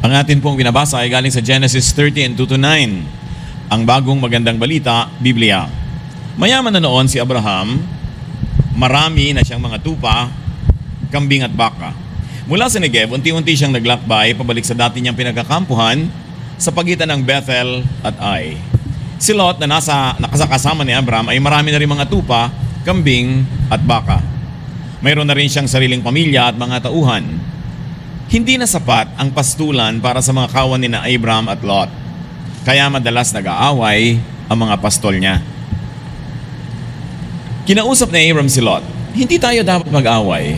Ang atin pong binabasa ay galing sa Genesis 30 and 2 to 9. Ang bagong magandang balita, Biblia. Mayaman na noon si Abraham, marami na siyang mga tupa, kambing at baka. Mula sa Negev, unti-unti siyang naglakbay pabalik sa dati niyang pinagkakampuhan sa pagitan ng Bethel at Ai. Si Lot na nakasakasama ni Abraham ay marami na rin mga tupa, kambing at baka. Mayroon na rin siyang sariling pamilya at mga tauhan. Hindi na sapat ang pastulan para sa mga kawan ni na Abraham at Lot. Kaya madalas nag-aaway ang mga pastol niya. Kinausap ni Abraham si Lot, hindi tayo dapat mag-away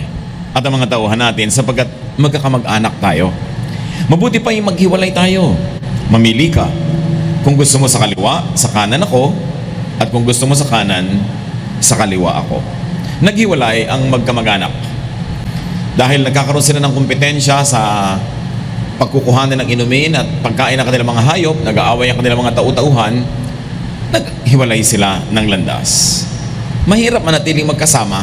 at ang mga tauhan natin sapagkat magkakamag-anak tayo. Mabuti pa yung maghiwalay tayo. Mamili ka. Kung gusto mo sa kaliwa, sa kanan ako, at kung gusto mo sa kanan, sa kaliwa ako. Naghiwalay ang magkamag-anak. Dahil nagkakaroon sila ng kompetensya sa pagkukuhanan ng inumin at pagkain ng kanilang mga hayop, nag-aaway ang kanilang mga tau-tauhan, naghiwalay sila ng landas. Mahirap manatiling magkasama,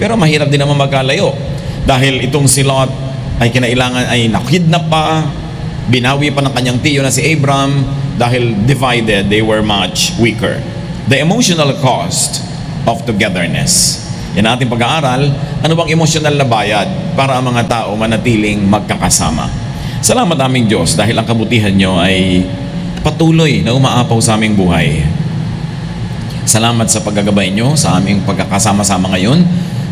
pero mahirap din naman magkalayo. Dahil itong si Lot ay kinailangan ay nakidnap pa, binawi pa ng kanyang tiyo na si Abraham, dahil divided, they were much weaker. The emotional cost of togetherness. Yan ating pag-aaral, ano bang emosyonal na bayad para ang mga tao manatiling magkakasama. Salamat aming Diyos dahil ang kabutihan nyo ay patuloy na umaapaw sa aming buhay. Salamat sa paggagabay nyo sa aming pagkakasama-sama ngayon.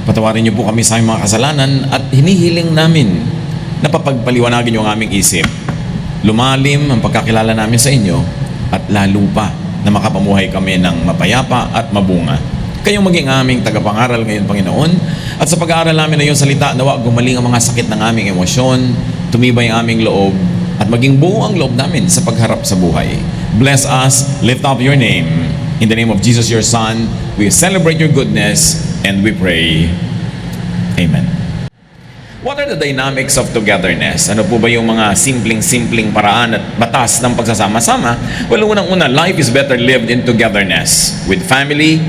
Patawarin nyo po kami sa aming mga kasalanan at hinihiling namin na papagpaliwanagin nyo ang aming isip. Lumalim ang pagkakilala namin sa inyo at lalo pa na makapamuhay kami ng mapayapa at mabunga. Kayong maging aming tagapangaral ngayon, Panginoon. At sa pag-aaral namin na iyong salita, nawa gumaling ang mga sakit ng aming emosyon, tumibay ang aming loob, at maging buo ang loob namin sa pagharap sa buhay. Bless us, lift up your name. In the name of Jesus, your Son, we celebrate your goodness, and we pray. Amen. What are the dynamics of togetherness? Ano po ba yung mga simpleng paraan at batas ng pagsasama-sama? Well, unang-una, life is better lived in togetherness with family,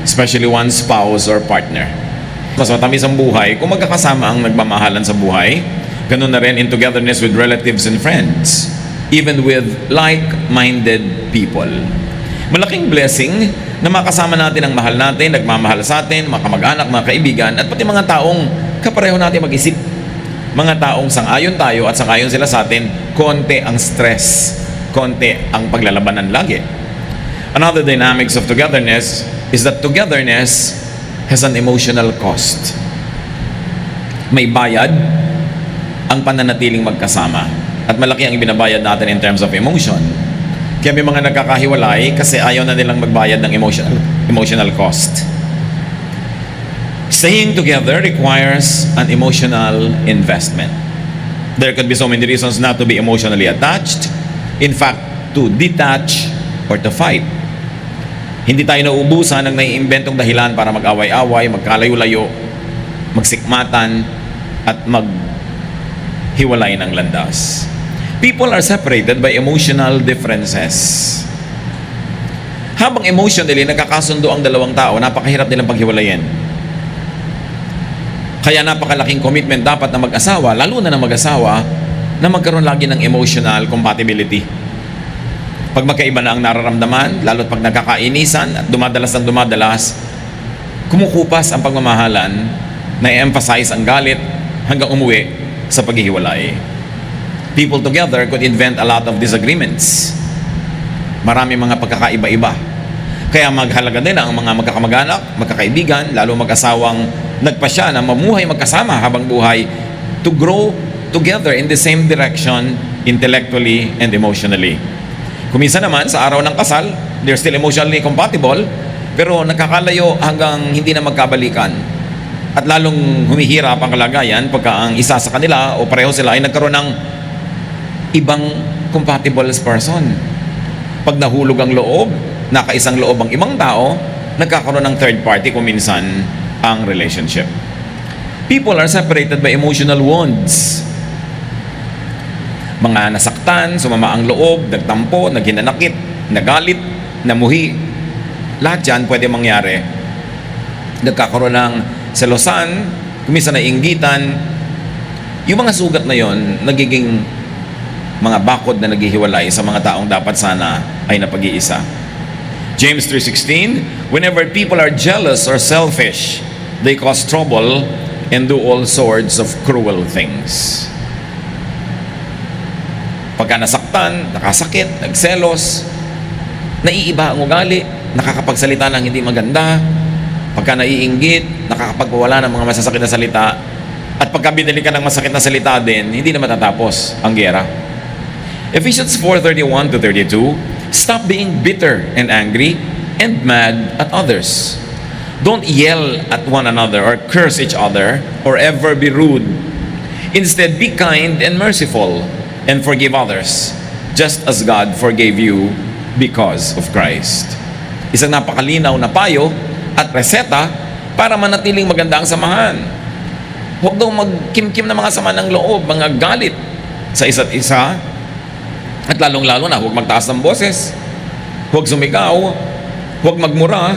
especially one spouse or partner. Mas matamis ang buhay kung magkakasama ang nagmamahalan sa buhay. Ganun na rin in togetherness with relatives and friends, even with like-minded people. Malaking blessing na makasama natin ang mahal natin, nagmamahal sa atin, mga kamag-anak, mga kaibigan, at pati mga taong kapareho natin mag-isip. Mga taong sang-ayon tayo at sang-ayon sila sa atin, konti ang stress, konti ang paglalabanan lagi. Another dynamics of togetherness is that togetherness has an emotional cost. May bayad ang pananatiling magkasama at malaki ang ibinabayad natin in terms of emotion. Kaya may mga nagkakahiwalay kasi ayaw na nilang magbayad ng emotional cost. Staying together requires an emotional investment. There could be so many reasons not to be emotionally attached. In fact, to detach or to fight. Hindi tayo nauubusan ng naiimbentong dahilan para mag-away-away, magkalayo-layo, magsikmatan, at maghiwalay ng landas. People are separated by emotional differences. Habang emotionally nagkakasundo ang dalawang tao, napakahirap nilang paghiwalayin. Kaya napakalaking commitment dapat na mag-asawa, lalo na ng mag-asawa, na magkaroon lagi ng emotional compatibility. Pag magkaiba na ang nararamdaman, lalo't pag nagkakainisan at dumadalas, kumukupas ang pagmamahalan, na i-emphasize ang galit hanggang umuwi sa paghihiwalay. People together could invent a lot of disagreements. Marami mga pagkakaiba-iba. Kaya maghalaga din ang mga magkakamag-anak, magkakaibigan, lalo mag-asawang nagpasya na mamuhay magkasama habang buhay to grow together in the same direction intellectually and emotionally. Kuminsan naman, sa araw ng kasal, they're still emotionally compatible, pero nakakalayo hanggang hindi na magkabalikan. At lalong humihirap ang kalagayan pagka ang isa sa kanila o pareho sila ay nagkaroon ng ibang compatible person. Pag nahulog ang loob, nakaisang loob ang ibang tao, nagkakaroon ng third party kuminsan ang relationship. People are separated by emotional wounds. Mga nasaktan, sumama ang loob, nagtampo, naghinanakit, nagalit, namuhi. Lahat yan pwede mangyari. Nagkakaroon ng selosan, kuminsan na inggitan. Yung mga sugat na yon nagiging mga bakod na naghihiwalay sa mga taong dapat sana ay napag-iisa. James 3:16, whenever people are jealous or selfish, they cause trouble and do all sorts of cruel things. Pagka nasaktan, nakasakit, nagselos, naiiba ang ugali, nakakapagsalita ng hindi maganda, pagka naiinggit, nakakapagpawala ng mga masasakit na salita, at pagka binili ka ng masakit na salita din, hindi na matatapos ang giyera. Ephesians 4:31-32, stop being bitter and angry and mad at others. Don't yell at one another or curse each other or ever be rude. Instead, be kind and merciful and forgive others, just as God forgave you because of Christ. Isang napakalinaw na payo at reseta para manatiling maganda ang samahan. Huwag daw magkimkim ng mga sama ng loob, mga galit sa isa't isa, at lalong-lalo na huwag magtaas ng boses, huwag sumigaw, huwag magmura,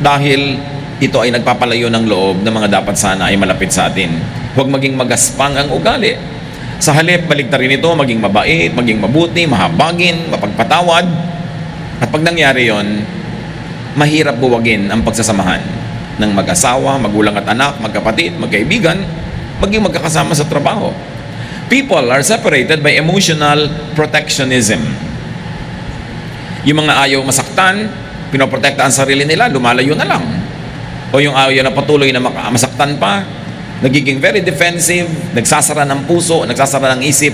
dahil ito ay nagpapalayo ng loob ng mga dapat sana ay malapit sa atin. Huwag maging magaspang ang ugali. Sa halip, baligtarin ito, maging mabait, maging mabuti, mahabagin, mapagpatawad. At pag nangyari yon, mahirap buwagin ang pagsasamahan ng mag-asawa, magulang at anak, magkapatid, magkaibigan, maging magkakasama sa trabaho. People are separated by emotional protectionism. Yung mga ayaw masaktan, pinoprotekta ang sarili nila, lumalayo na lang. O yung ayaw na patuloy na masaktan pa, nagiging very defensive, nagsasara ng puso, nagsasara ng isip,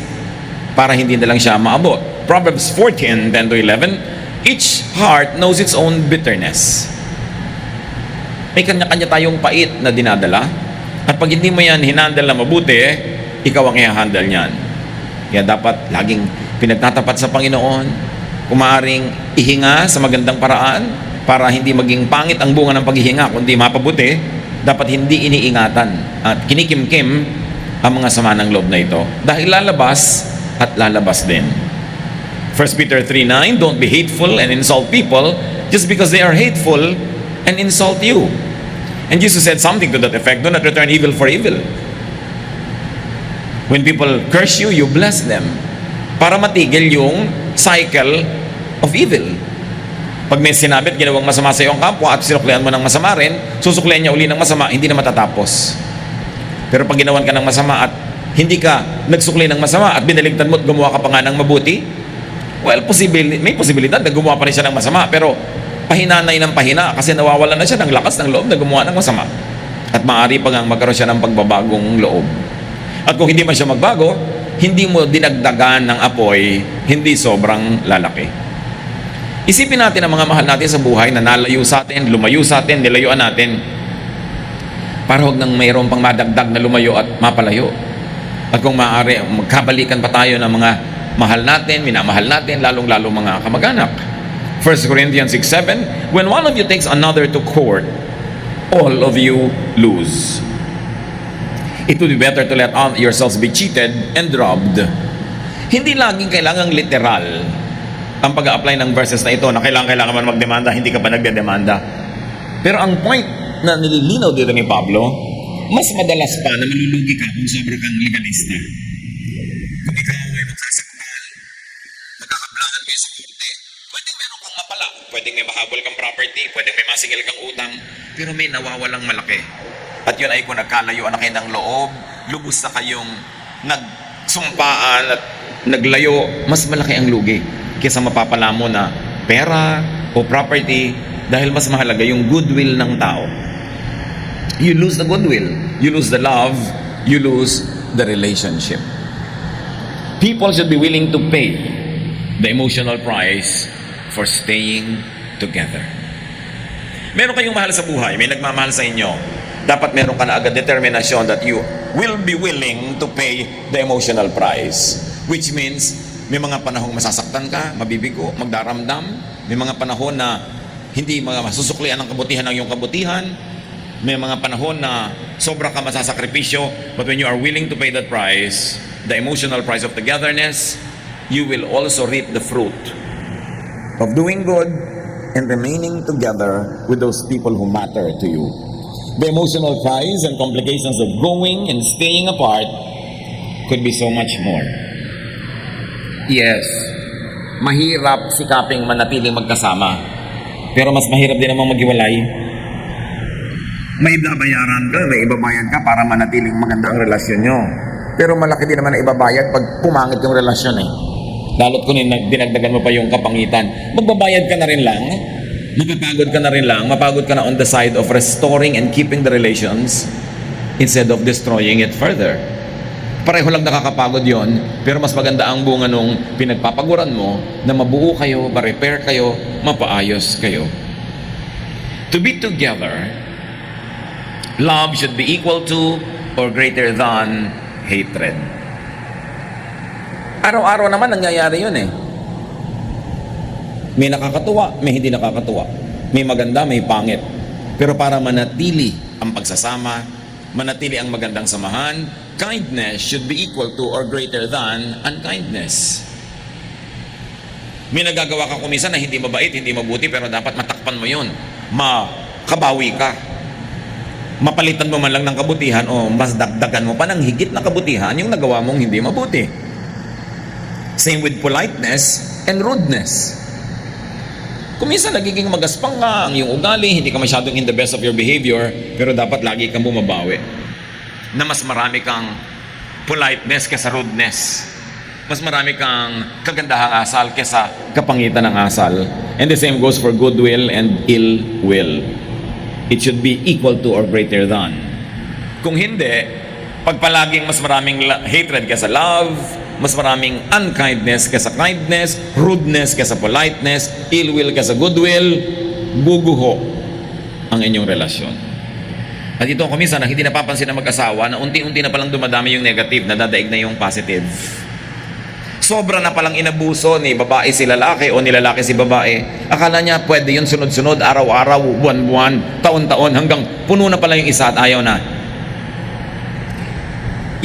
para hindi na lang siya maabot. Proverbs 14:10-11, each heart knows its own bitterness. May kanya-kanya tayong pait na dinadala, at pag hindi mo yan hinandle na mabuti, ikaw ang i-handle niyan. Kaya dapat laging pinagtatapat sa Panginoon, kumaaring ihinga sa magandang paraan, para hindi maging pangit ang bunga ng paghihinga, kundi mapabuti. Dapat hindi iniingatan at kinikimkim ang mga sama ng loob na ito, dahil lalabas at lalabas din. 1 Peter 3:9, don't be hateful and insult people just because they are hateful and insult you. And Jesus said something to that effect, do not return evil for evil. When people curse you, you bless them, para matigil yung cycle of evil. Pag may sinabit, ginawang masama sa iyong kapwa at sinuklian mo ng masama rin, susuklian niya uli ng masama, hindi na matatapos. Pero pag ginawan ka ng masama at hindi ka nagsukli ng masama at binaligtad mo at gumawa ka pa nga ng mabuti, well, may posibilidad na gumawa pa rin siya ng masama, pero pahinanay ng pahina kasi nawawalan na siya ng lakas ng loob na gumawa ng masama. At maaari pa nga magkaroon siya ng pagbabagong loob. At kung hindi man siya magbago, hindi mo dinagdagan ng apoy, hindi sobrang lalaki. Isipin natin ang mga mahal natin sa buhay na nalayo sa atin, lumayo sa atin, nilayuan natin, para huwag nang mayroon pang madagdag na lumayo at mapalayo. At kung maaari, magkabalikan pa tayo ng mga mahal natin, minamahal natin, lalong-lalo mga kamag-anak. 1 Corinthians 6:7, when one of you takes another to court, all of you lose. It would be better to let yourselves be cheated and robbed. Hindi laging kailangang literal ang pag-a-apply ng verses na ito na kailangan man magdemanda, hindi ka pa nagdedemanda. Pero ang point na nililinaw dito ni Pablo, mas madalas pa na malulugi ka kung sobra kang legalista. Kung ikaw ay magsasaktan, magkakablangan kayo sa korte, pwedeng meron kang mapala, pwedeng may mahabol kang property, pwedeng may masingil kang utang, pero may nawawalang malaki. At yun ay kung nagkalayuan na kayo ng loob, lubos na kayong nagsumpaan at naglayo, mas malaki ang lugi kaysa mapapala mo na pera o property, dahil mas mahalaga yung goodwill ng tao. You lose the goodwill, you lose the love, you lose the relationship. People should be willing to pay the emotional price for staying together. Meron kayong mahal sa buhay, may nagmamahal sa inyo, dapat meron ka na agad determinasyon that you will be willing to pay the emotional price, which means may mga panahong masasaktan ka, mabibigo, magdaramdam. May mga panahon na hindi masusuklian ng kabutihan ng iyong kabutihan. May mga panahon na sobra ka masasakripisyo. But when you are willing to pay that price, the emotional price of togetherness, you will also reap the fruit of doing good and remaining together with those people who matter to you. The emotional price and complications of going and staying apart could be so much more. Yes, mahirap sikaping manatiling magkasama. Pero mas mahirap din namang maghiwalay. May babayaran ka, may ibabayad ka para manatiling maganda ang relasyon nyo. Pero malaki din naman ang ibabayad pag pumangit yung relasyon eh. Lalo't kung dinagdagan mo pa yung kapangitan, magbabayad ka na rin lang, mapapagod ka na rin lang, mapagod ka na on the side of restoring and keeping the relations instead of destroying it further. Pareho lang nakakapagod yon, pero mas maganda ang bunga nung pinagpapaguran mo na mabuo kayo, ma-repair kayo, mapaayos kayo. To be together, love should be equal to or greater than hatred. Araw-araw naman nangyayari yun eh. May nakakatuwa, may hindi nakakatuwa. May maganda, may pangit. Pero para manatili ang pagsasama, manatili ang magandang samahan, kindness should be equal to or greater than unkindness. May nagagawa ka kuminsan na hindi mabait, hindi mabuti, pero dapat matakpan mo yun. Makabawi ka. Mapalitan mo man lang ng kabutihan o mas dagdagan mo pa ng higit na kabutihan yung nagawa mong hindi mabuti. Same with politeness and rudeness. Kung minsan nagiging magaspang ka ang iyong ugali, hindi ka masyadong in the best of your behavior, pero dapat lagi kang bumabawi. Na mas marami kang politeness kesa rudeness. Mas marami kang kagandahang asal kesa kapangitan ng asal. And the same goes for goodwill and ill will. It should be equal to or greater than. Kung hindi, pag palaging mas maraming hatred kesa love, mas maraming unkindness kesa kindness, rudeness kesa politeness, ill will kesa goodwill, buguho ang inyong relasyon. At ito kuminsan na hindi napapansin ng mag-asawa na unti-unti na palang dumadami yung negative, nadadaig na yung positive. Sobra na palang inabuso ni babae si lalaki o ni lalaki si babae. Akala niya pwede yun sunod-sunod, araw-araw, buwan-buwan, taon-taon, hanggang puno na pala yung isa at ayaw na.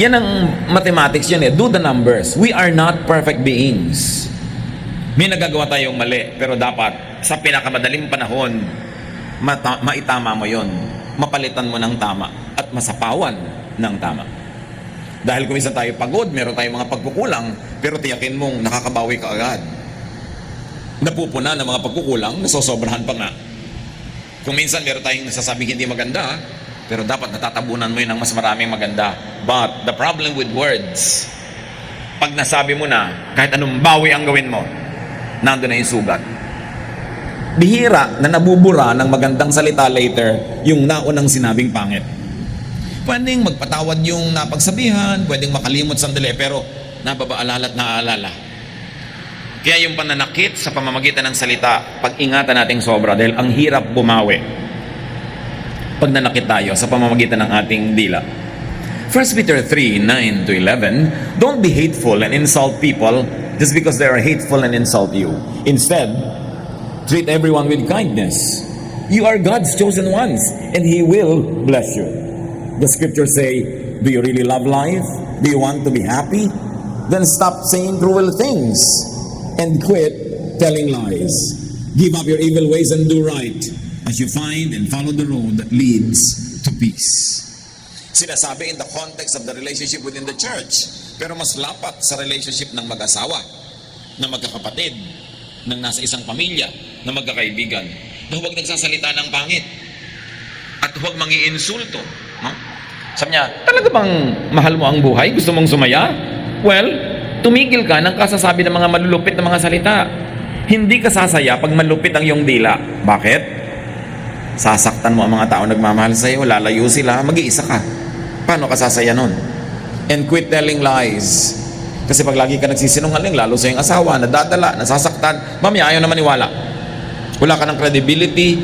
Yan ang mathematics yan eh. Do the numbers. We are not perfect beings. May nagagawa tayong mali, pero dapat sa pinakamadaling panahon, maitama mo yon, mapalitan mo ng tama at masapawan ng tama. Dahil kung minsan tayo pagod, meron tayong mga pagkukulang, pero tiyakin mong nakakabawi ka agad. Napupuna ng mga pagkukulang, nasosobrahan pa nga. Kung minsan meron tayong nasasabing hindi maganda, pero dapat natatabunan mo yun ng mas maraming maganda. But the problem with words, pag nasabi mo na, kahit anong bawi ang gawin mo, nandun na yung sugat. Bihira na nabubura ng magandang salita later yung naunang sinabing pangit. Pwedeng magpatawad yung napagsabihan, pwedeng makalimot sandali, pero nababaalala at naaalala. Kaya yung pananakit sa pamamagitan ng salita, pag-ingatan nating sobra dahil ang hirap bumawi pag nanakit tayo sa pamamagitan ng ating dila. 1 Peter 3:9 to 11, don't be hateful and insult people just because they are hateful and insult you. Instead, treat everyone with kindness. You are God's chosen ones, and He will bless you. The scriptures say, do you really love life? Do you want to be happy? Then stop saying cruel things and quit telling lies. Give up your evil ways and do right, as you find and follow the road that leads to peace. Sinasabi in the context of the relationship within the church, pero mas lapat sa relationship ng mag-asawa, na magkakapatid, ng nasa isang pamilya, na magkakaibigan, na huwag nagsasalita ng pangit at huwag mangi-insulto. No? Sabi niya, talaga bang mahal mo ang buhay? Gusto mong sumaya? Well, tumigil ka ng kasasabi ng mga malulupit na mga salita. Hindi ka sasaya pag malupit ang iyong dila. Bakit? Sasaktan mo ang mga tao nagmamahal sa iyo, lalayo sila, mag-iisa ka. Paano ka sasaya nun? And quit telling lies. Kasi pag lagi ka nagsisinungaling, lalo sa iyong asawa, nadadala, nasasaktan, mamaya ayaw na maniwala. Wala ka ng credibility.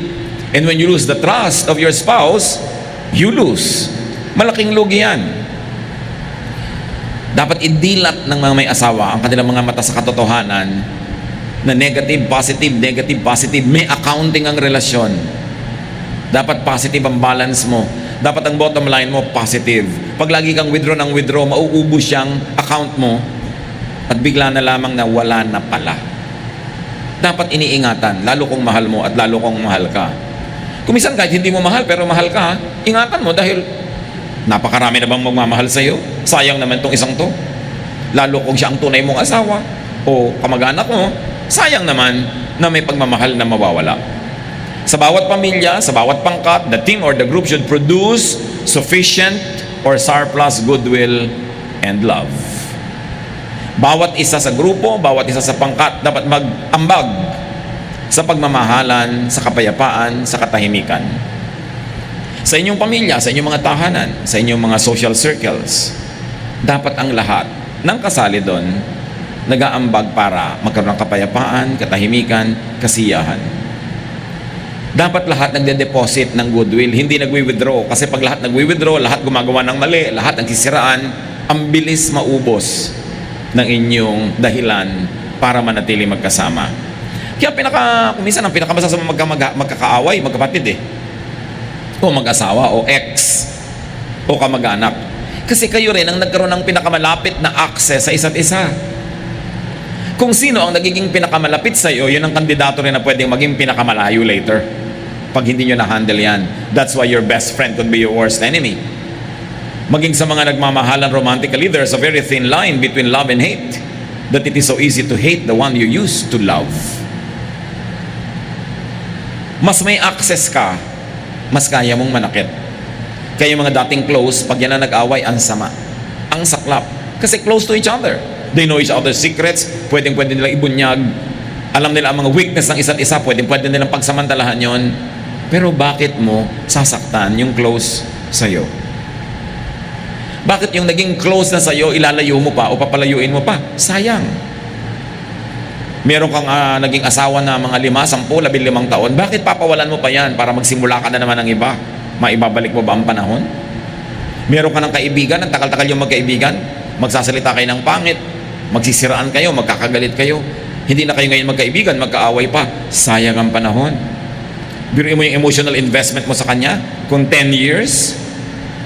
And when you lose the trust of your spouse, you lose. Malaking lugi yan. Dapat idilat ng mga may asawa ang kanilang mga mata sa katotohanan na negative, positive, may accounting ang relasyon. Dapat positive ang balance mo. Dapat ang bottom line mo, positive. Pag lagi kang withdraw ng withdraw, mauubos siyang account mo at bigla na lamang na wala na pala. Dapat iniingatan, lalo kung mahal mo at lalo kung mahal ka. Kumisan kahit hindi mo mahal, pero mahal ka, ingatan mo dahil napakarami na bang magmamahal sa iyo? Sayang naman tong isang to. Lalo kung siya ang tunay mong asawa. o kamag-anak mo, sayang naman na may pagmamahal na mawawala. Sa bawat pamilya, sa bawat pangkat, the team or the group should produce sufficient or surplus goodwill and love. Bawat isa sa grupo, bawat isa sa pangkat dapat mag-ambag sa pagmamahalan, sa kapayapaan, sa katahimikan. Sa inyong pamilya, sa inyong mga tahanan, sa inyong mga social circles, dapat ang lahat ng kasali doon nag-aambag para magkaroon ng kapayapaan, katahimikan, kasiyahan. Dapat lahat nagde-deposit ng goodwill, hindi nagwi-withdraw. Kasi pag lahat nagwi-withdraw, lahat gumagawa ng mali, lahat nagsisiraan, ang bilis maubos ng inyong dahilan para manatili magkasama. Kaya minsan ang pinakamasasama magkakaaway, magkapatid o mag-asawa o ex o kamag-anak. Kasi kayo rin ang nagkaroon ng pinakamalapit na access sa isa't isa. Kung sino ang nagiging pinakamalapit sa iyo, yun ang kandidato rin na pwedeng maging pinakamalayo later. Pag hindi nyo na-handle yan. That's why your best friend could be your worst enemy. Maging sa mga nagmamahalan romantically, there's a very thin line between love and hate. That it is so easy to hate the one you used to love. Mas may access ka, mas kaya mong manakit. Kaya yung mga dating close, pag yan na nag-away, ang sama, ang saklap. Kasi close to each other. They know each other's secrets, pwede nilang ibunyag. Alam nila ang mga weakness ng isa't isa, pwede nilang pagsamantalahan yon. Pero bakit mo sasaktan yung close sa'yo? Bakit yung naging close na sa'yo, ilalayo mo pa o papalayuin mo pa? Sayang. Meron kang naging asawa na mga 5, 10, 15 taon, bakit papawalan mo pa yan para magsimula ka na naman ng iba? Maibabalik mo ba ang panahon? Meron ka ng kaibigan, ang takal-takal yung magkaibigan, magsasalita kayo ng pangit, magsisiraan kayo, magkakagalit kayo, hindi na kayo ngayon magkaibigan, magkaaway pa, sayang ang panahon. Biruin mo yung emotional investment mo sa kanya, kung 10 years,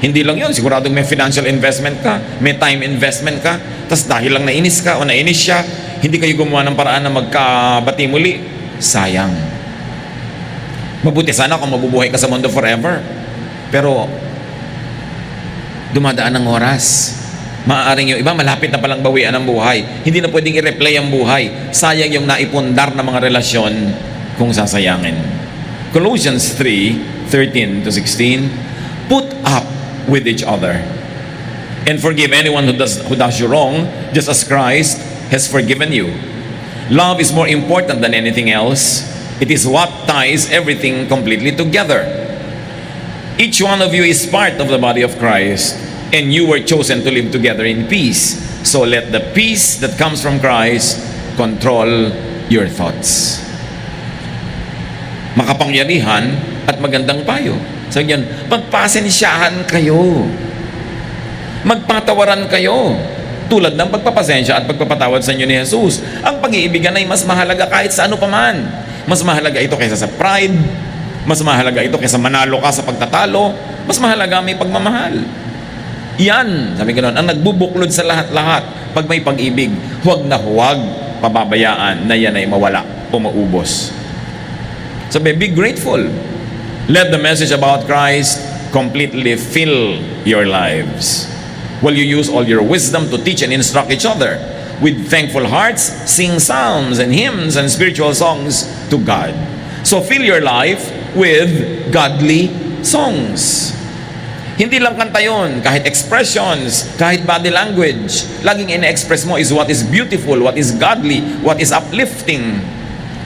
hindi lang yun, siguradong may financial investment ka, may time investment ka, tapos dahil lang nainis ka o nainis siya, hindi kayo gumawa ng paraan na magkabati muli, sayang. Mabuti sana kung mabubuhay ka sa mundo forever, pero dumadaan ng oras. Maaaring yung iba malapit na palang bawian ang buhay, hindi na pwedeng i-replay ang buhay, sayang yung naipundar na mga relasyon kung sasayangin. Colossians 3:13-16, put up with each other and forgive anyone who does you wrong, just as Christ has forgiven you. Love is more important than anything else. It is what ties everything completely together. Each one of you is part of the body of Christ, and you were chosen to live together in peace. So let the peace that comes from Christ control your thoughts. Makapangyarihan at magandang payo. So yan, magpasensyahan kayo. Magpatawaran kayo. Tulad ng pagpapasensya at pagpapatawad sa inyo ni Jesus. Ang pag-iibigan ay mas mahalaga kahit sa ano paman. Mas mahalaga ito kaysa sa pride. Mas mahalaga ito kaysa manalo ka sa pagtatalo. Mas mahalaga may pagmamahal. Yan, sabi ganoon, ang nagbubuklod sa lahat-lahat. Pag may pag-ibig, huwag na huwag pababayaan na yan ay mawala o maubos. Sabi, be grateful. Let the message about Christ completely fill your lives. Will you use all your wisdom to teach and instruct each other? With thankful hearts, sing psalms and hymns and spiritual songs to God. So fill your life with godly songs. Hindi lang kanta yun, kahit expressions, kahit body language, laging ina-express mo is what is beautiful, what is godly, what is uplifting,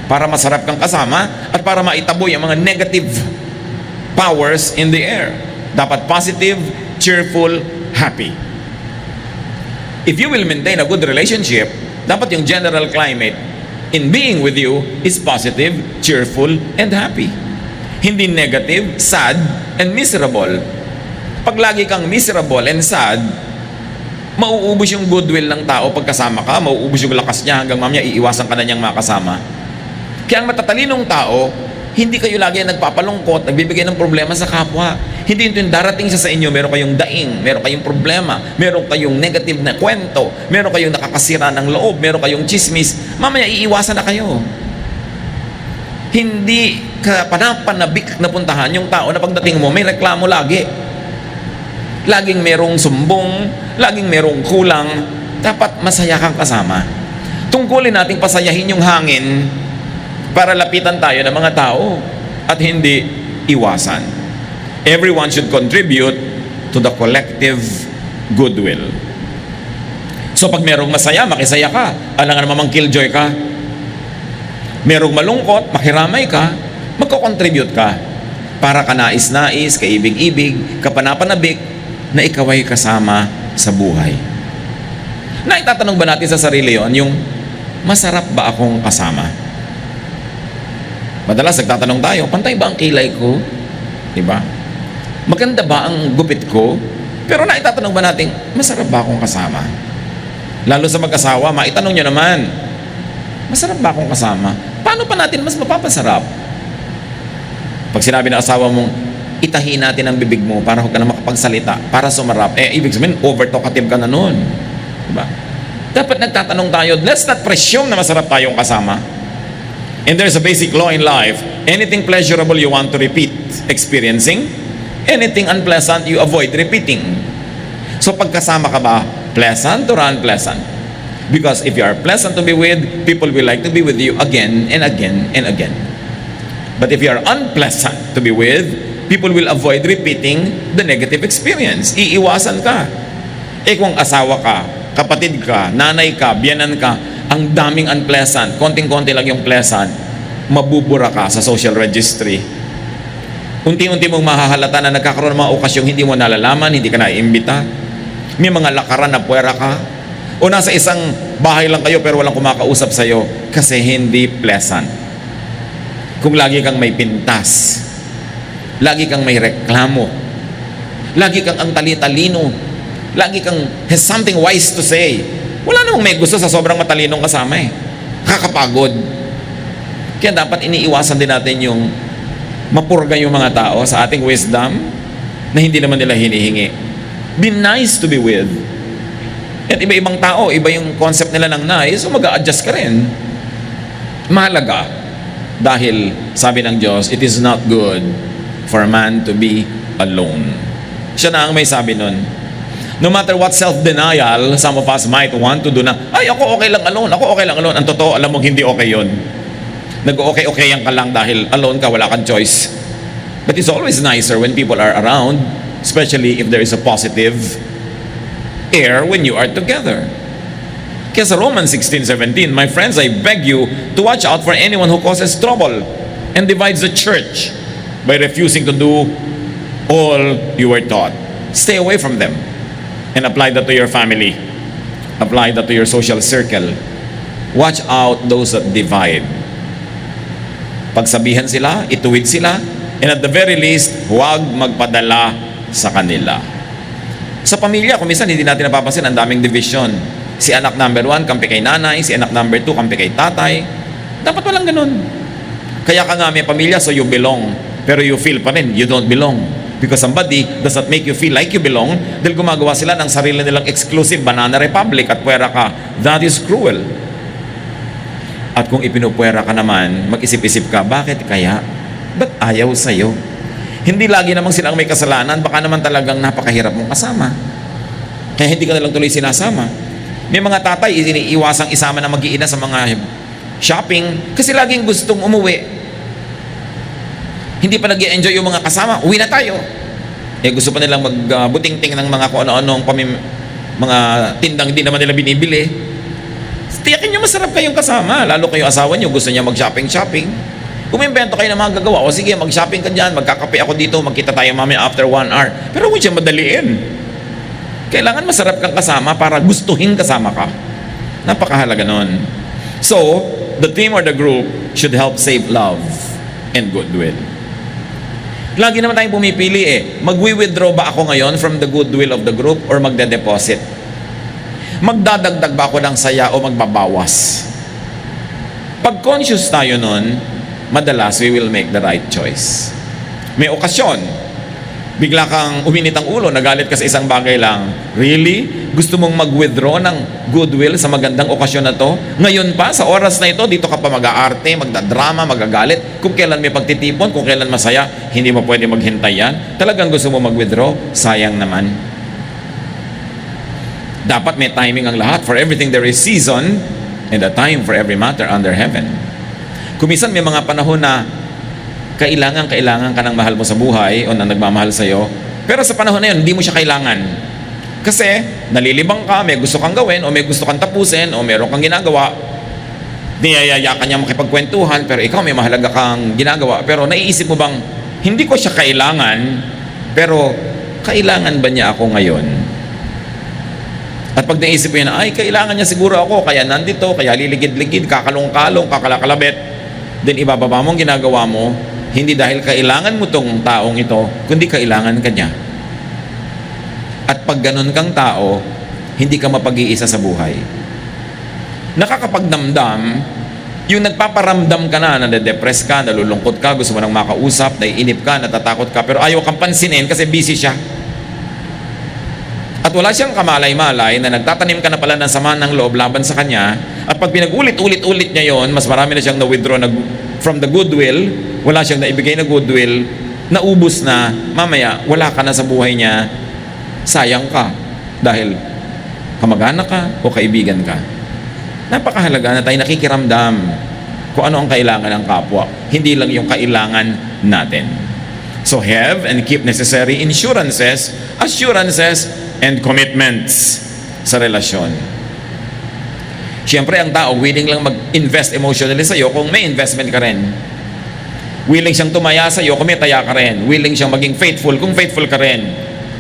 para masarap kang kasama at para maitaboy ang mga negative powers in the air. Dapat positive, cheerful, happy. If you will maintain a good relationship, dapat yung general climate in being with you is positive, cheerful, and happy. Hindi negative, sad, and miserable. Pag lagi kang miserable and sad, mauubos yung goodwill ng tao pagkasama ka, mauubos yung lakas niya hanggang mamaya iiwasan ka na niyang makasama. Kaya ang matatalinong tao, hindi kayo lagi nagpapalungkot, nagbibigay ng problema sa kapwa. Hindi ito yung darating siya sa inyo, meron kayong daing, meron kayong problema, meron kayong negative na kwento, meron kayong nakakasira ng loob, meron kayong chismis, mamaya iiwasan na kayo. Hindi ka panapanabik na puntahan yung tao na pagdating mo, may reklamo lagi. Laging merong sumbong, laging merong kulang, dapat masaya kang kasama. Tungkulin nating pasayahin yung hangin para lapitan tayo ng mga tao at hindi iwasan. Everyone should contribute to the collective goodwill. So pag merong masaya, makisaya ka. Alangan naman killjoy ka. Merong malungkot, makiramay ka, magko-contribute ka para ka nais-nais, kaibig-ibig, kapanapanabik na ikaw ay kasama sa buhay. Naitatanong ba natin sa sarili yon yung masarap ba akong kasama? Madalas nagtatanong tayo, pantay ba ang kilay ko? Diba? Maganda ba ang gupit ko? Pero naitatanong ba natin, masarap ba akong kasama? Lalo sa mag-asawa, maitanong nyo naman, masarap ba akong kasama? Paano pa natin mas mapapasarap? Pag sinabi ng asawa mong, itahi natin ang bibig mo para huwag ka na makapagsalita, para sumarap, ibig sabihin, over-talkative ka na nun. Diba? Dapat nagtatanong tayo, let's not presume na masarap tayong kasama. And there's a basic law in life, anything pleasurable you want to repeat experiencing, anything unpleasant you avoid repeating. So pagkasama ka ba, pleasant or unpleasant? Because if you are pleasant to be with, people will like to be with you again and again and again. But if you are unpleasant to be with, people will avoid repeating the negative experience. Iiwasan ka. Kung asawa ka, kapatid ka, nanay ka, biyanan ka, ang daming unpleasant, konting-konti lang yung pleasant, mabubura ka sa social registry. Unti-unti mong mahahalata na nagkakaroon ng mga okasyong hindi mo nalalaman, hindi ka naiimbita. May mga lakaran na puwera ka. O nasa isang bahay lang kayo pero walang kumakausap sa'yo kasi hindi pleasant. Kung lagi kang may pintas, lagi kang may reklamo, lagi kang ang tali-talino, lagi kang has something wise to say, wala namang may gusto sa sobrang matalinong kasama kakapagod. Kaya dapat iniiwasan din natin yung mapurga yung mga tao sa ating wisdom na hindi naman nila hinihingi. Be nice to be with. At iba-ibang tao, iba yung concept nila ng nice, so mag-a-adjust ka rin. Mahalaga. Dahil, sabi ng Diyos, it is not good for a man to be alone. Siya na ang may sabi nun. No matter what self-denial some of us might want to do na, ay, ako okay lang alone, ako okay lang alone. Ang totoo, alam mo, hindi okay yun. Nag-okay-okayan ka lang dahil alone ka, wala kang choice. But it's always nicer when people are around, especially if there is a positive air when you are together. Kaya sa Romans 16:17, my friends, I beg you to watch out for anyone who causes trouble and divides the church by refusing to do all you were taught. Stay away from them and apply that to your family. Apply that to your social circle. Watch out those that divide. Pagsabihan sila, ituwid sila, and at the very least, huwag magpadala sa kanila. Sa pamilya, kung minsan hindi natin napapansin, ang daming division. Si anak number 1, kampi kay nanay. Si anak number 2, kampi kay tatay. Dapat walang ganun. Kaya ka nga may pamilya, so you belong. Pero you feel pa rin, you don't belong. Because somebody does not make you feel like you belong dahil gumagawa sila ng sarili nilang exclusive banana republic at puwera ka. That is cruel. At kung ipinupuwera ka naman, mag-isip-isip ka, bakit kaya? Ba't ayaw sa'yo? Hindi lagi namang silang may kasalanan, baka naman talagang napakahirap mong kasama. Kaya hindi ka nalang tuloy sinasama. May mga tatay, iniiwasang isama na mag-iina sa mga shopping kasi laging gustong umuwi. Hindi pa nag-i-enjoy yung mga kasama, uwi na tayo. Gusto pa nilang magbuting-ting ng mga kung ano-anong mga tindang hindi naman nila binibili. Tiyakin nyo masarap kayong kasama, lalo kayo asawa nyo, gusto niya mag-shopping. Kumimbento kayo ng mga gagawa, o sige, mag-shopping ka dyan, magkakape ako dito, magkita tayo mamaya after 1 hour. Pero huwag siya madaliin. Kailangan masarap kang kasama para gustuhin kasama ka. Napakahalaga nun. So, the team or the group should help save love and goodwill. Lagi naman tayong pumipili Magwi-withdraw ba ako ngayon from the goodwill of the group or magde-deposit? Magdadagdag ba ako ng saya o magbabawas? Pag conscious tayo nun, madalas we will make the right choice. May okasyon, bigla kang uminit ang ulo, nagalit ka sa isang bagay lang. Really? Gusto mong mag-withdraw ng goodwill sa magandang okasyon na to? Ngayon pa, sa oras na ito, dito ka pa mag-aarte, magdadrama, magagalit. Kung kailan may pagtitipon, kung kailan masaya, hindi mo pwede maghintay yan. Talagang gusto mo mag-withdraw? Sayang naman. Dapat may timing ang lahat. For everything there is season and a time for every matter under heaven. Kumisan may mga panahon na kailangan ka ng mahal mo sa buhay o na nagmamahal sa'yo, pero sa panahon na yun, hindi mo siya kailangan. Kasi nalilibang ka, may gusto kang gawin, o may gusto kang tapusin, o meron kang ginagawa, niyayaya ka niya makipagkwentuhan, pero ikaw may mahalaga kang ginagawa. Pero naiisip mo bang, hindi ko siya kailangan, pero kailangan ba niya ako ngayon? At pag naisip mo yun, ay kailangan niya siguro ako, kaya nandito, kaya liligid-ligid, kakalong-kalong, kakalakalabit, then ibababa mo ang ginagawa mo, hindi dahil kailangan mo tong taong ito, kundi kailangan ka niya. At pag ganun kang tao, hindi ka mapag-iisa sa buhay. Nakakapagdamdam, yung nagpaparamdam ka na, nade-depress ka, nalulungkot ka, gusto mo nang makausap, naiinip ka, natatakot ka, pero ayaw kang pansinin kasi busy siya. At wala siyang kamalay-malay na nagtatanim ka na pala ng sama ng loob laban sa kanya, at pag pinag-ulit-ulit niya yon, mas marami na siyang na-withdraw from the goodwill, wala siyang naibigay na goodwill, naubos na, mamaya, wala ka na sa buhay niya, sayang ka, dahil kamag-anak ka o kaibigan ka. Napakahalaga na tayo nakikiramdam kung ano ang kailangan ng kapwa, hindi lang yung kailangan natin. So have and keep necessary insurances, assurances, and commitments sa relasyon. Siyempre, ang tao willing lang mag-invest emotionally sa'yo kung may investment ka rin. Willing siyang tumaya sa'yo kung may taya ka rin. Willing siyang maging faithful kung faithful ka rin.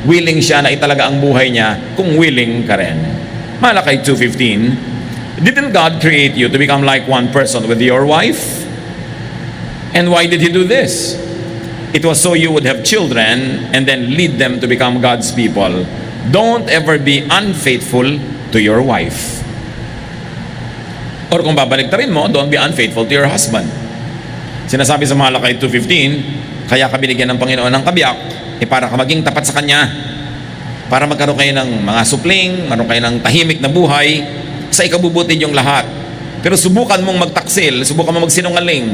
Willing siya na italaga ang buhay niya kung willing ka rin. Malakay 2:15, didn't God create you to become like one person with your wife? And why did He do this? It was so you would have children and then lead them to become God's people. Don't ever be unfaithful to your wife. Or kung babaliktarin mo, don't be unfaithful to your husband. Sinasabi sa Malakay 2:15, kaya ka binigyan ng Panginoon ng kabiyak, para ka maging tapat sa Kanya, para magkaroon kayo ng mga supling, magkaroon kayo ng tahimik na buhay, sa ikabubuti niyong lahat. Pero subukan mong magtaksil, subukan mong magsinungaling,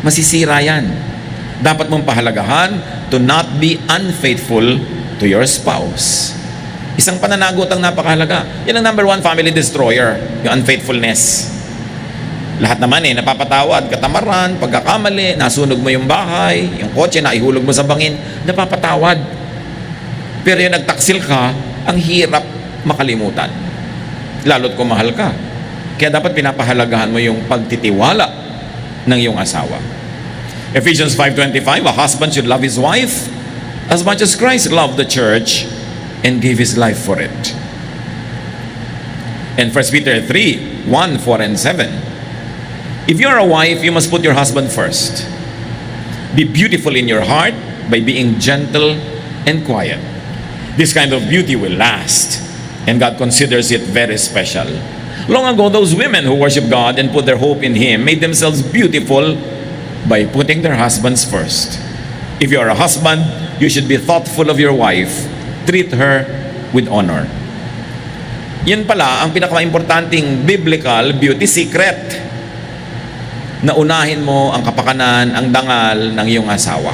masisira yan. Dapat mong pahalagahan to not be unfaithful to your spouse. Isang pananagot ang napakahalaga. Yan ang number one family destroyer, yung unfaithfulness. Lahat naman napapatawad, katamaran, pagkakamali, nasunog mo yung bahay, yung kotse, naihulog mo sa bangin, napapatawad. Pero yung nagtaksil ka, ang hirap makalimutan. Lalo't kung mahal ka. Kaya dapat pinapahalagahan mo yung pagtitiwala ng iyong asawa. Ephesians 5:25, a husband should love his wife as much as Christ loved the church and gave His life for it. And 1 Peter 3:1, 4, and 7. If you're a wife, you must put your husband first. Be beautiful in your heart by being gentle and quiet. This kind of beauty will last, and God considers it very special. Long ago, those women who worship God and put their hope in Him made themselves beautiful by putting their husbands first. If you're a husband, you should be thoughtful of your wife. Treat her with honor. Yan pala ang pinaka-importanting biblical beauty secret. Na unahin mo ang kapakanan, ang dangal ng iyong asawa.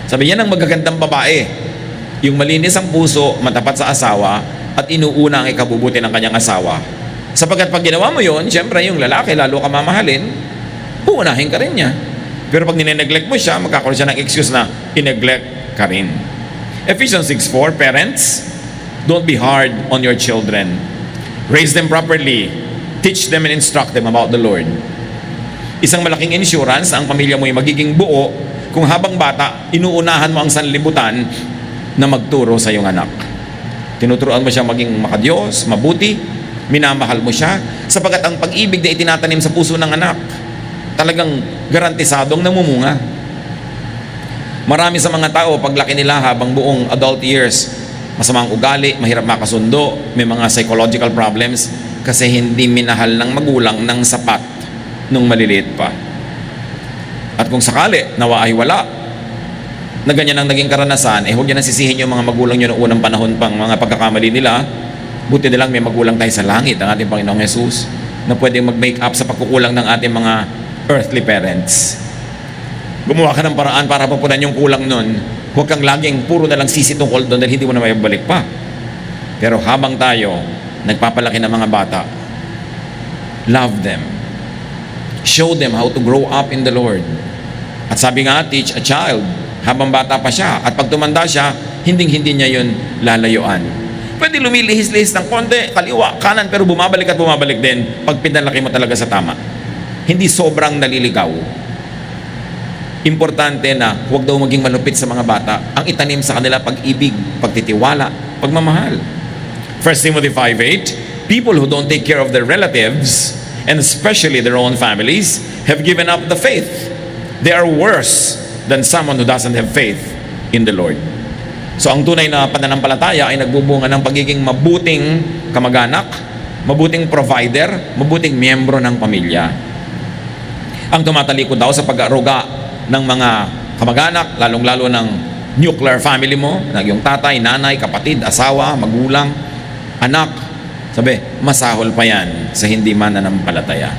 Sabi yan ang magagandang babae. Yung malinis ang puso, matapat sa asawa, at inuuna ang ikabubuti ng kanyang asawa. Sapagkat pag ginawa mo yun, siyempre yung lalaki, lalo ka mamahalin, uunahin ka rin niya. Pero pag nineglect mo siya, magkakaroon siya ng excuse na ineglect ka rin. Ephesians 6:4, parents, don't be hard on your children. Raise them properly. Teach them and instruct them about the Lord. Isang malaking insurance ang pamilya mo ay magiging buo kung habang bata, inuunahan mo ang sanlibutan na magturo sa iyong anak. Tinuturuan mo siya maging makadiyos, mabuti, minamahal mo siya, sapagkat ang pag-ibig na itinatanim sa puso ng anak, talagang garantisadong namumunga. Marami sa mga tao, paglaki nila habang buong adult years, masamang ugali, mahirap makasundo, may mga psychological problems kasi hindi minahal ng magulang ng sapat nung maliliit pa. At kung sakali, nawa ay wala, na ganyan ang naging karanasan, huwag niyo nang sisihin yung mga magulang nyo noong unang panahon pang mga pagkakamali nila. Buti na lang may magulang tayo sa langit, ang ating Panginoong Jesus, na pwedeng mag-make up sa pagkukulang ng ating mga earthly parents. Gumawa ka ng paraan para papunan yung kulang nun. Huwag kang laging puro na lang sisi tungkol doon dahil hindi mo na maibalik pa. Pero habang tayo nagpapalaki ng mga bata, Love them. Show them how to grow up in the Lord. At sabi nga, teach a child habang bata pa siya. At pag tumanda siya, hindi niya yun lalayuan. Pwede lumilihis-lihis ng konti, kaliwa, kanan, pero bumabalik at bumabalik din pag pinalaki mo talaga sa tama. Hindi sobrang naliligaw. Importante na huwag daw maging malupit sa mga bata. Ang itanim sa kanila pag-ibig, pagtitiwala, pagmamahal. 1 Timothy 5:8, people who don't take care of their relatives, and especially their own families, have given up the faith. They are worse than someone who doesn't have faith in the Lord. So ang tunay na pananampalataya ay nagbubunga ng pagiging mabuting kamag-anak, mabuting provider, mabuting miyembro ng pamilya. Ang tumatalikod daw sa pag-aruga ng mga kamag-anak, lalong-lalo ng nuclear family mo, ng iyong tatay, nanay, kapatid, asawa, magulang, anak, sabi, masahol pa yan sa hindi mananampalataya.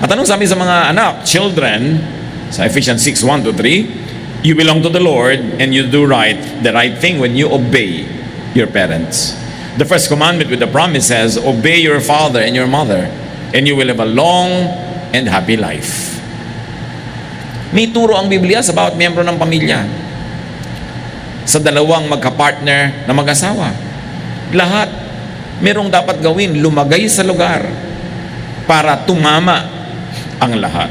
At anong sabi sa mga anak, children, sa Ephesians 6:1-3, you belong to the Lord and you do the right thing when you obey your parents. The first commandment with the promise says, obey your father and your mother and you will have a long and happy life. May turo ang Biblia sa bawat miyembro ng pamilya. Sa dalawang magka-partner na mag-asawa. Lahat merong dapat gawin, lumagay sa lugar para tumama ang lahat.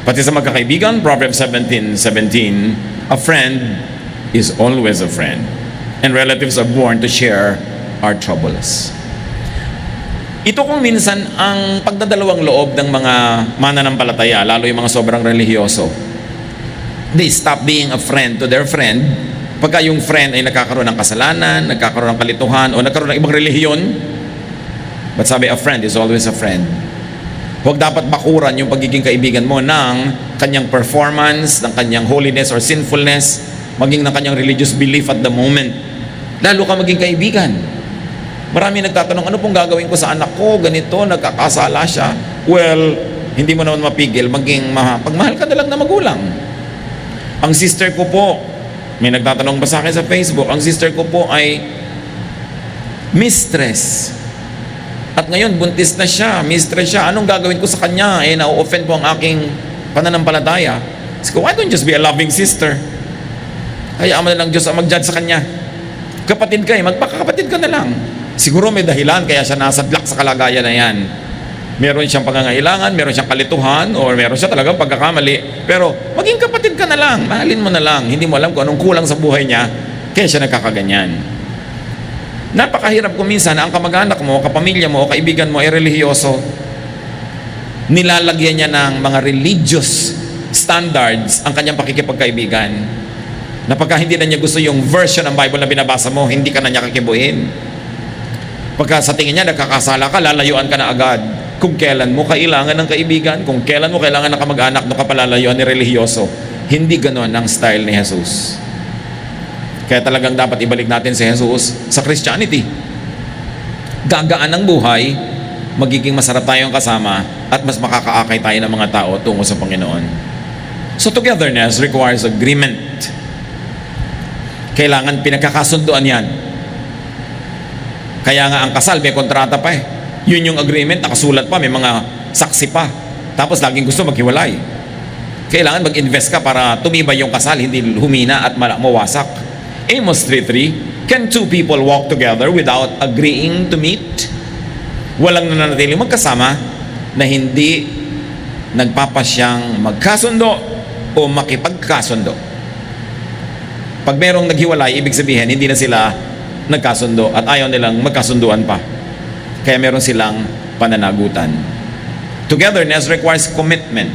Pati sa magkakaibigan, Proverbs 17:17, a friend is always a friend, and relatives are born to share our troubles. Ito kung minsan ang pagdadalawang loob ng mga mananampalataya, lalo yung mga sobrang relihiyoso. They stop being a friend to their friend pagka yung friend ay nagkakaroon ng kasalanan, nagkakaroon ng kalituhan, o nagkaroon ng ibang relihiyon. But sabi, a friend is always a friend. Huwag dapat bakuran yung pagiging kaibigan mo ng kanyang performance, ng kanyang holiness or sinfulness, maging ng kanyang religious belief at the moment. Lalo ka maging kaibigan. Marami nagtatanong, ano pong gagawin ko sa anak ko? Ganito, nagkakasala siya. Well, hindi mo naman mapigil, maging pagmahal ka na lang na magulang. Ang sister ko po, may nagtatanong ba sa akin sa Facebook, ang sister ko po ay mistress. At ngayon, buntis na siya, mistress siya. Anong gagawin ko sa kanya? Na-offend po ang aking pananampalataya. So, why don't you just be a loving sister? Hayaan mo na lang Diyos ang mag-judge sa kanya. Kapatid ka magpakakapatid ka na lang. Siguro may dahilan kaya siya nasadlak sa kalagayan na yan. Meron siyang pangangailangan, meron siyang kalituhan, or meron siya talagang pagkakamali. Pero maging kapatid ka na lang, mahalin mo na lang. Hindi mo alam kung anong kulang sa buhay niya, kaya siya nagkakaganyan. Napakahirap kung minsan na ang kamag-anak mo, kapamilya mo, kaibigan mo ay relihiyoso. Nilalagyan niya ng mga religious standards ang kanyang pakikipagkaibigan. Na pagka hindi na niya gusto yung version ng Bible na binabasa mo, hindi ka na niya kakibuhin. Pagka sa tingin niya nagkakasala ka, lalayuan ka na agad. Kung kailan mo kailangan ng kaibigan, kung kailan mo kailangan ng kamag-anak, no ka palalayuan ni relihiyoso. Hindi ganon ang style ni Jesus. Kaya talagang dapat ibalik natin si Jesus sa Christianity. Gagaan ang buhay, magiging masarap tayong kasama, at mas makakaakay tayo ng mga tao tungo sa Panginoon. So togetherness requires agreement. Kailangan pinagkakasunduan yan. Kaya nga ang kasal may kontrata pa eh. Yun yung agreement, nakasulat pa, may mga saksi pa. Tapos laging gusto maghiwalay. Kailangan mag-invest ka para tumibay yung kasal, hindi humina at mawasak. Amos 3:3, can two people walk together without agreeing to meet? Walang nananatiling magkasama na hindi nagpapasyang magkasundo o makipagkasundo. Pag merong naghiwalay, ibig sabihin hindi na sila nagkasundo at ayaw nilang magkasunduan pa. Kaya meron silang pananagutan. Togetherness requires commitment.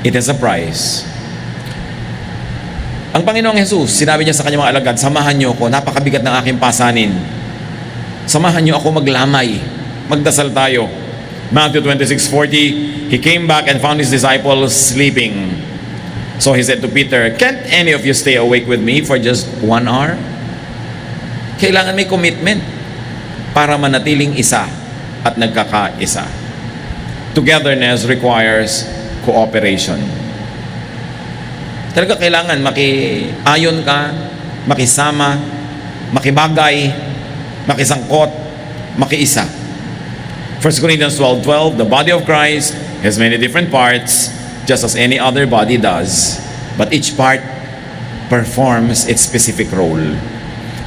It has a price. Ang Panginoong Jesus, sinabi niya sa kanyang mga alagad, samahan niyo ako, napakabigat ng aking pasanin. Samahan niyo ako maglamay. Magdasal tayo. Matthew 26:40, He came back and found His disciples sleeping. So He said to Peter, can't any of you stay awake with me for just 1 hour? Kailangan may commitment para manatiling isa at nagkakaisa. Togetherness requires cooperation. Talaga kailangan makiayon ka, makisama, makibagay, makisangkot, makiisa. 1 Corinthians 12:12, the body of Christ has many different parts, just as any other body does, but each part performs its specific role.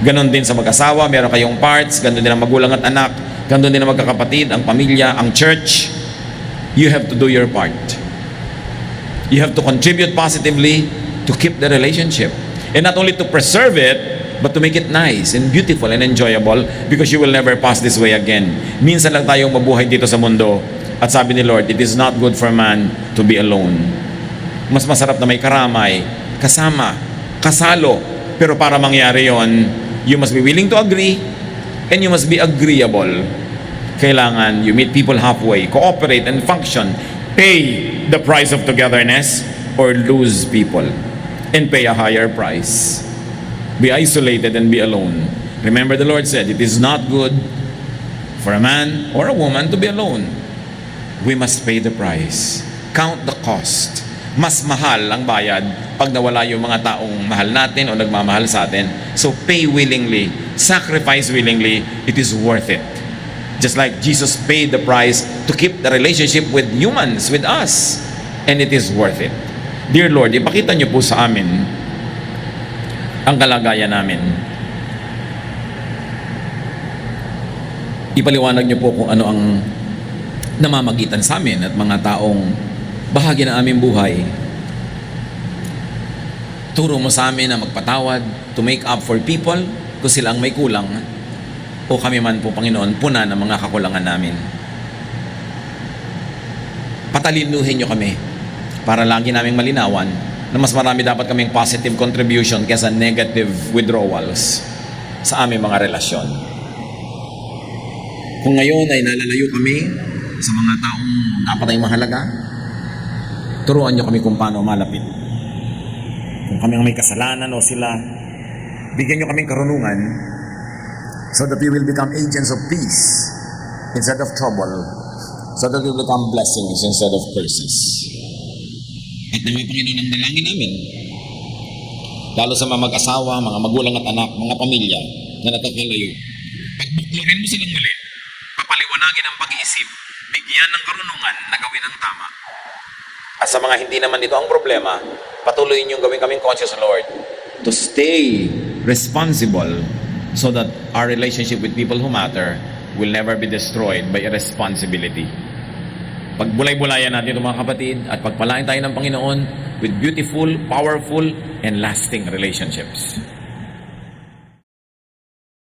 Ganon din sa mag-asawa, meron kayong parts, ganon din ang magulang at anak, ganon din ang magkakapatid, ang pamilya, ang church. You have to do your part. You have to contribute positively to keep the relationship. And not only to preserve it, but to make it nice and beautiful and enjoyable, because you will never pass this way again. Minsan lang tayong mabuhay dito sa mundo, at sabi ni Lord, it is not good for man to be alone. Mas masarap na may karamay, kasama, kasalo. Pero para mangyari yon, you must be willing to agree and you must be agreeable. Kailangan you meet people halfway, cooperate and function, pay the price of togetherness or lose people and pay a higher price. Be isolated and be alone. Remember, the Lord said, it is not good for a man or a woman to be alone. We must pay the price. Count the cost. Mas mahal ang bayad pag nawala yung mga taong mahal natin o nagmamahal sa atin. So pay willingly, sacrifice willingly, it is worth it. Just like Jesus paid the price to keep the relationship with humans, with us. And it is worth it. Dear Lord, ipakita niyo po sa amin ang kalagayan namin. Ipaliwanag niyo po kung ano ang namamagitan sa amin at mga taong bahagi ng aming buhay. Turo mo sa amin na magpatawad, to make up for people kung sila ang may kulang, o kami man po, Panginoon, puna ng mga kakulangan namin. Patalinuhin niyo kami para lagi naming malinawan na mas marami dapat kaming positive contribution kaysa negative withdrawals sa aming mga relasyon. Kung ngayon ay nalalayo kami sa mga taong dapat ay mahalaga, turuan niyo kami kung paano malapit. Kung kami ang may kasalanan o sila, bigyan niyo kaming karunungan so that we will become agents of peace instead of trouble, so that we will become blessings instead of curses. At naman, Panginoon, ang dalangin namin, lalo sa mga mag-asawa, mga magulang at anak, mga pamilya na nakakalayo, pagbuklarin mo silang muli, papaliwanagin ang pag-iisip, bigyan ng karunungan na gawin ang tama. At sa mga hindi naman ito ang problema, patuloy niyong gawin kaming conscious, Lord, to stay responsible so that our relationship with people who matter will never be destroyed by irresponsibility. Pagbulay-bulayan natin ito, mga kapatid, at pagpalain tayo ng Panginoon with beautiful, powerful, and lasting relationships.